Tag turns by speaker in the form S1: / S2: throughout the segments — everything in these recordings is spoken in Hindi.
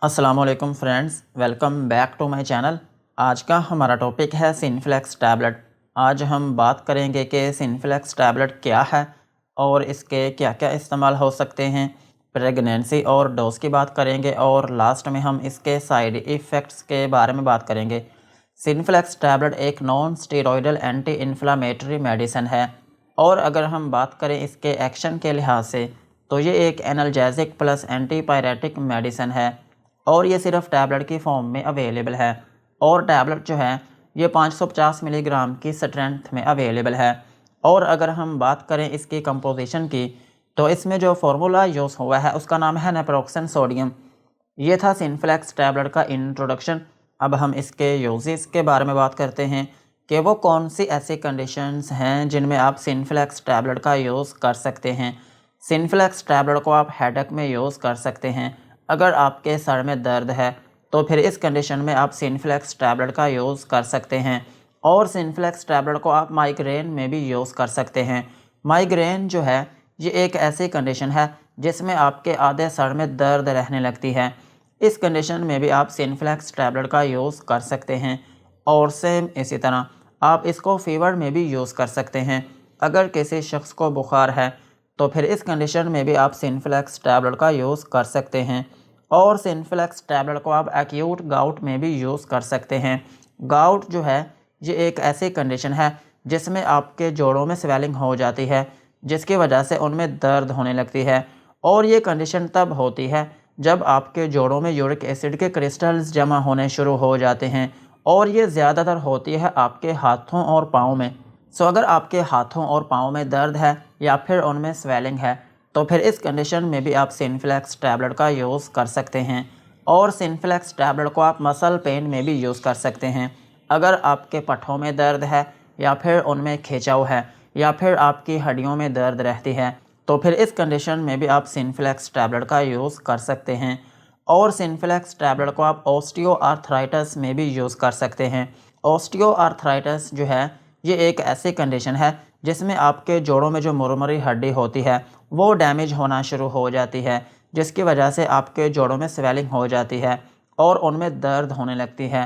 S1: अस्सलामुअलैकुम friends, welcome back to my channel. आज का हमारा टॉपिक है सिनफ्लेक्स टैबलेट। आज हम बात करेंगे कि सिनफ्लेक्स टैबलेट क्या है और इसके क्या क्या इस्तेमाल हो सकते हैं। प्रेगनेंसी और डोज की बात करेंगे और लास्ट में हम इसके साइड इफ़ेक्ट्स के बारे में बात करेंगे। सिनफ्लेक्स टैबलेट एक non steroidal anti inflammatory medicine है और अगर हम बात करें इसके एक्शन के लिहाज से तो ये एक एनाल्जेसिक प्लस एंटीपायरेटिक मेडिसिन है और ये सिर्फ टैबलेट की फॉर्म में अवेलेबल है। और टैबलेट जो है ये 550 मिलीग्राम की स्ट्रेंथ में अवेलेबल है। और अगर हम बात करें इसकी कंपोजिशन की तो इसमें जो फार्मूला यूज़ हुआ है उसका नाम है नेप्रोक्सन सोडियम। ये था सिनफ्लेक्स टैबलेट का इंट्रोडक्शन। अब हम इसके यूजेस के बारे में बात करते हैं कि वो कौन सी ऐसी कंडीशंस हैं जिनमें आप सिनफ्लेक्स टैबलेट का यूज़ कर सकते हैं। सिनफ्लेक्स टैबलेट को आप हेडेक में यूज़ कर सकते हैं। अगर आपके सर में दर्द है तो फिर इस कंडीशन में आप सिनफ्लेक्स टैबलेट का यूज़ कर सकते हैं। और सिनफ्लेक्स टैबलेट को आप माइग्रेन में भी यूज़ कर सकते हैं। माइग्रेन जो है ये एक ऐसी कंडीशन है जिसमें आपके आधे सर में दर्द रहने लगती है। इस कंडीशन में भी आप सिनफ्लेक्स टैबलेट का यूज़ कर सकते हैं। और सेम इसी तरह आप इसको फीवर में भी यूज़ कर सकते हैं। अगर किसी शख्स को बुखार है तो फिर इस कंडीशन में भी आप सिनफ्लेक्स टैबलेट का यूज़ कर सकते हैं। और सिनफ्लेक्स टैबलेट को आप एक्यूट गाउट में भी यूज़ कर सकते हैं। गाउट जो है ये एक ऐसी कंडीशन है जिसमें आपके जोड़ों में स्वेलिंग हो जाती है जिसकी वजह से उनमें दर्द होने लगती है। और ये कंडीशन तब होती है जब आपके जोड़ों में यूरिक एसिड के क्रिस्टल्स जमा होने शुरू हो जाते हैं और ये ज़्यादातर होती है आपके हाथों और पाँव में। सो अगर आपके हाथों और पाँव में दर्द है या फिर उनमें स्वेलिंग है तो फिर इस कंडीशन में भी आप सिनफ्लेक्स टैबलेट का यूज़ कर सकते हैं। और सिनफ्लेक्स टैबलेट को आप मसल पेन में भी यूज़ कर सकते हैं। अगर आपके पट्ठों में दर्द है या फिर उनमें खिंचाव है या फिर आपकी हड्डियों में दर्द रहती है तो फिर इस कंडीशन में भी आप सिनफ्लेक्स टैबलेट का यूज़ कर सकते हैं। और सिनफ्लेक्स टैबलेट को आप ऑस्टियोआर्थराइटिस में भी यूज़ कर सकते हैं। ऑस्टियोआर्थराइटिस जो है ये एक ऐसी कंडीशन है जिसमें आपके जोड़ों में जो मुरमुरी हड्डी होती है वो डैमेज होना शुरू हो जाती है जिसकी वजह से आपके जोड़ों में स्वेलिंग हो जाती है और उनमें दर्द होने लगती है।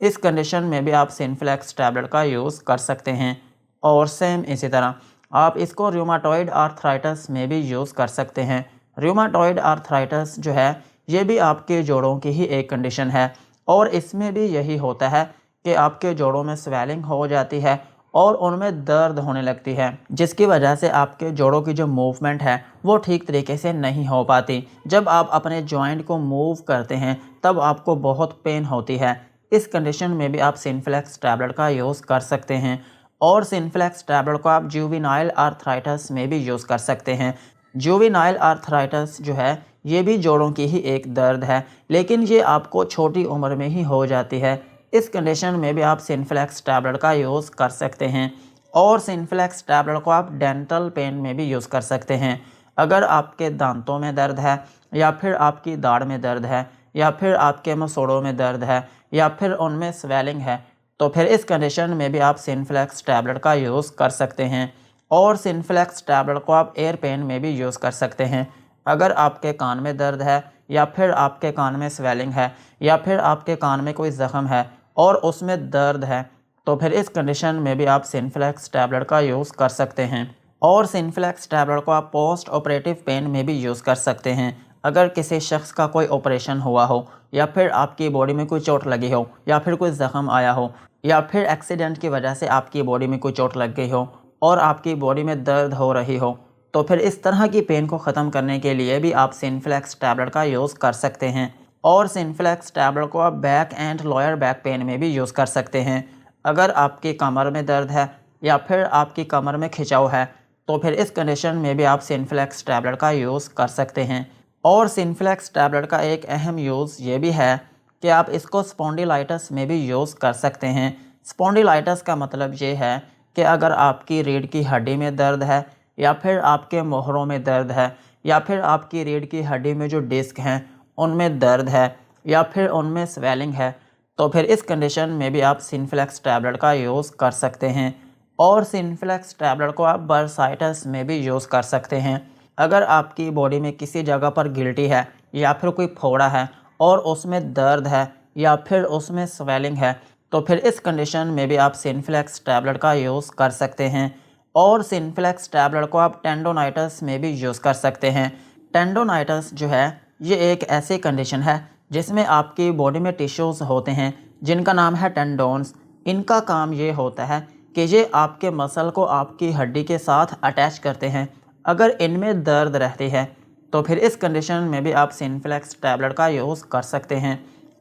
S1: इस कंडीशन में भी आप सिनफ्लेक्स टैबलेट का यूज़ कर सकते हैं। और सेम इसी तरह आप इसको रूमाटॉइड आर्थराइटिस में भी यूज़ कर सकते हैं। रूमाटॉइड आर्थराइटिस जो है ये भी आपके जोड़ों की ही एक कंडीशन है और इसमें भी यही होता है कि आपके जोड़ों में स्वेलिंग हो जाती है और उनमें दर्द होने लगती है जिसकी वजह से आपके जोड़ों की जो मूवमेंट है वो ठीक तरीके से नहीं हो पाती। जब आप अपने जॉइंट को मूव करते हैं तब आपको बहुत पेन होती है। इस कंडीशन में भी आप सिनफ्लेक्स टैबलेट का यूज़ कर सकते हैं। और सिनफ्लेक्स टैबलेट को आप जुवेनाइल आर्थराइटिस में भी यूज़ कर सकते हैं। जुवेनाइल आर्थराइटिस जो है ये भी जोड़ों की ही एक दर्द है लेकिन ये आपको छोटी उम्र में ही हो जाती है। इस कंडीशन में भी आप सिनफ्लेक्स टैबलेट का यूज़ कर सकते हैं। और सिनफ्लेक्स टैबलेट को आप डेंटल पेन में भी यूज़ कर सकते हैं। अगर आपके दांतों में दर्द है या फिर आपकी दाढ़ में दर्द है या फिर आपके मसूड़ों में दर्द है या फिर उनमें स्वेलिंग है तो फिर इस कंडीशन में भी आप सिनफ्लेक्स टैबलेट का यूज़ कर सकते हैं। और सिनफ्लेक्स टैबलेट को आप एयर पेन में भी यूज़ कर सकते हैं। अगर आपके कान में दर्द है या फिर आपके कान में स्वेलिंग है या फिर आपके कान में कोई ज़ख़म है और उसमें दर्द है तो फिर इस कंडीशन में भी आप सिनफ्लेक्स टैबलेट का यूज़ कर सकते हैं। और सिनफ्लेक्स टैबलेट को आप पोस्ट ऑपरेटिव पेन में भी यूज़ कर सकते हैं। अगर किसी शख्स का कोई ऑपरेशन हुआ हो या फिर आपकी बॉडी में कोई चोट लगी हो या फिर कोई ज़ख़म आया हो या फिर एक्सीडेंट की वजह से आपकी बॉडी में कोई चोट लग गई हो और आपकी बॉडी में दर्द हो रही हो तो फिर इस तरह की पेन को ख़त्म करने के लिए भी आप सिनफ्लेक्स टैबलेट का यूज़ कर सकते हैं। और सिनफ्लेक्स टैबलेट को आप back and lower back pain में भी यूज़ कर सकते हैं। अगर आपकी कमर में दर्द है या फिर आपकी कमर में खिंचाव है तो फिर इस कंडीशन में भी आप सिनफ्लेक्स टैबलेट का यूज़ कर सकते हैं। और सिनफ्लेक्स टैबलेट का एक अहम यूज़ ये भी है कि आप इसको स्पॉन्डिलाइटिस में भी यूज़ कर सकते हैं। स्पॉन्डिलाइटिस का मतलब ये है कि अगर आपकी रीढ़ की हड्डी में दर्द है या फिर आपके मोहरों में दर्द है या फिर आपकी रीढ़ की हड्डी में जो डिस्क हैं उनमें दर्द है या फिर उनमें स्वेलिंग है तो फिर इस कंडीशन में भी आप सिनफ्लेक्स टैबलेट का यूज़ कर सकते हैं। और सिनफ्लेक्स टैबलेट को आप बर्साइटिस में भी यूज़ कर सकते हैं। अगर आपकी बॉडी में किसी जगह पर गिल्टी है या फिर कोई फोड़ा है और उसमें दर्द है या फिर उसमें स्वेलिंग है, तो फिर इस कंडीशन में भी आप सिनफ्लेक्स टैबलेट का यूज़ कर सकते हैं। और सिनफ्लेक्स टैबलेट को आप टेंडोनाइटिस में भी यूज़ कर सकते हैं। टेंडोनाइटिस जो है ये एक ऐसी कंडीशन है जिसमें आपकी बॉडी में टिश्यूज़ होते हैं जिनका नाम है टेंडोन्स। इनका काम ये होता है कि ये आपके मसल को आपकी हड्डी के साथ अटैच करते हैं। अगर इनमें दर्द रहती है तो फिर इस कंडीशन में भी आप सिनफ्लेक्स टैबलेट का यूज़ कर सकते हैं।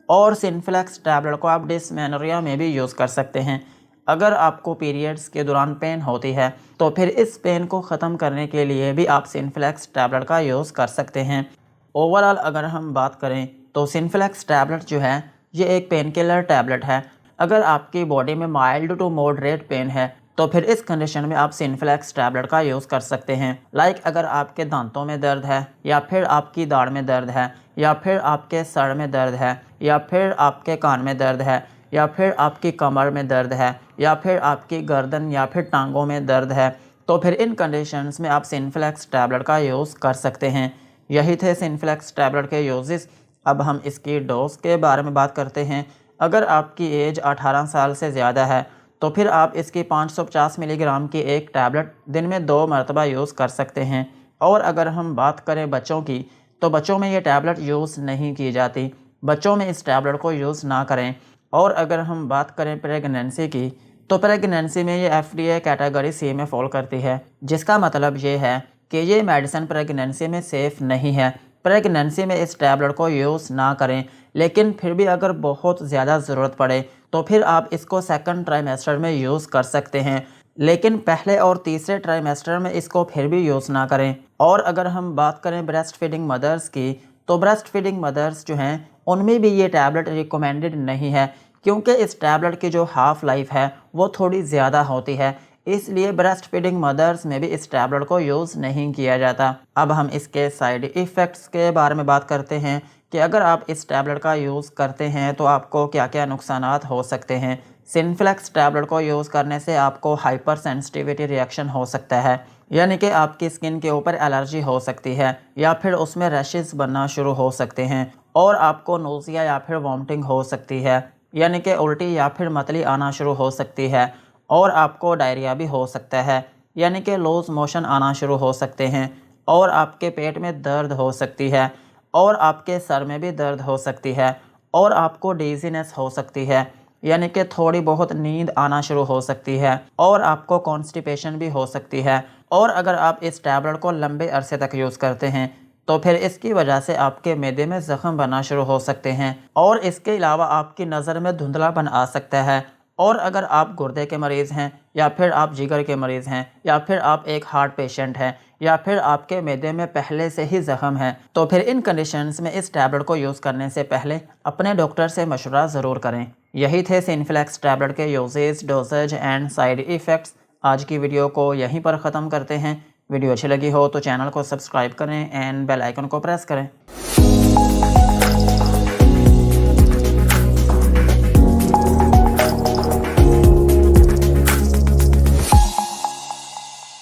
S1: और सिनफ्लेक्स टैबलेट को आप डिस्मेनोरिया में भी यूज़ कर सकते हैं। अगर आपको पीरियड्स के दौरान पेन होती है तो फिर इस पेन को ख़त्म करने के लिए भी आप सिनफ्लेक्स टैबलेट का यूज़ कर सकते हैं। ओवरऑल अगर हम बात करें तो सिनफ्लेक्स टैबलेट जो है ये एक पेन किलर टैबलेट है। अगर आपकी बॉडी में माइल्ड टू मॉडरेट पेन है तो फिर इस कंडीशन में आप सिनफ्लेक्स टैबलेट का यूज़ कर सकते हैं। लाइक अगर आपके दांतों में दर्द है या फिर आपकी दाढ़ में दर्द है या फिर आपके सर में दर्द है या फिर आपके कान में दर्द है या फिर आपकी कमर में दर्द है या फिर आपकी गर्दन या फिर टांगों में दर्द है, तो फिर इन कंडीशंस में आप सिनफ्लेक्स टैबलेट का यूज़ कर सकते हैं। यही थे सिनफ्लेक्स टैबलेट के यूजेस। अब हम इसकी डोज के बारे में बात करते हैं। अगर आपकी एज 18 साल से ज़्यादा है तो फिर आप इसकी 550 मिलीग्राम की एक टैबलेट दिन में 2 मरतबा यूज़ कर सकते हैं। और अगर हम बात करें बच्चों की तो बच्चों में ये टैबलेट यूज़ नहीं की जाती। बच्चों में इस टैबलेट को यूज़ ना करें। और अगर हम बात करें प्रेगनेंसी की तो प्रेगनेंसी में ये FDA कैटेगरी C में फॉल करती है, जिसका मतलब ये है कि ये मेडिसिन प्रेगनेंसी में सेफ़ नहीं है। प्रेगनेंसी में इस टैबलेट को यूज़ ना करें, लेकिन फिर भी अगर बहुत ज़्यादा ज़रूरत पड़े तो फिर आप इसको सेकंड ट्राइमेस्टर में यूज़ कर सकते हैं, लेकिन पहले और तीसरे ट्राइमेस्टर में इसको फिर भी यूज़ ना करें। और अगर हम बात करें ब्रेस्ट फीडिंग मदर्स की तो ब्रेस्ट फीडिंग मदर्स जो हैं उनमें भी ये टैबलेट रिकमेंडेड नहीं है, क्योंकि इस टैबलेट की जो हाफ़ लाइफ है वो थोड़ी ज़्यादा होती है। इसलिए ब्रेस्ट फीडिंग मदर्स में भी इस टैबलेट को यूज़ नहीं किया जाता। अब हम इसके साइड इफ़ेक्ट्स के बारे में बात करते हैं कि अगर आप इस टैबलेट का यूज़ करते हैं तो आपको क्या क्या नुकसानात हो सकते हैं। सिनफ्लेक्स टैबलेट को यूज़ करने से आपको हाइपर सेंसिटिविटी रिएक्शन हो सकता है, यानी कि आपकी स्किन के ऊपर एलर्जी हो सकती है या फिर उसमें रैशेस बनना शुरू हो सकते हैं। और आपको नोज़िया या फिर वॉमिटिंग हो सकती है, यानी कि उल्टी या फिर मतली आना शुरू हो सकती है। और आपको डायरिया भी हो सकता है, यानी कि लूज़ मोशन आना शुरू हो सकते हैं। और आपके पेट में दर्द हो सकती है और आपके सर में भी दर्द हो सकती है और आपको डिज़ीनेस हो सकती है, यानी कि थोड़ी बहुत नींद आना शुरू हो सकती है और आपको कॉन्स्टिपेशन भी हो सकती है। और अगर आप इस टैबलेट को लंबे अरसे तक यूज़ करते हैं तो फिर इसकी वजह से आपके मैदे में ज़ख्म बनना शुरू हो सकते हैं और इसके अलावा आपकी नज़र में धुंधलापन आ सकता है। और अगर आप गुर्दे के मरीज़ हैं या फिर आप जिगर के मरीज़ हैं या फिर आप एक हार्ट पेशेंट हैं या फिर आपके मैदे में पहले से ही ज़ख्म है, तो फिर इन कंडीशंस में इस टैबलेट को यूज़ करने से पहले अपने डॉक्टर से मशवरा ज़रूर करें। यही थे सिनफ्लेक्स टैबलेट के uses, doses and side effects. आज की वीडियो को यहीं पर ख़त्म करते हैं। वीडियो अच्छी लगी हो तो चैनल को सब्सक्राइब करें एंड बेल आइकन को प्रेस करें।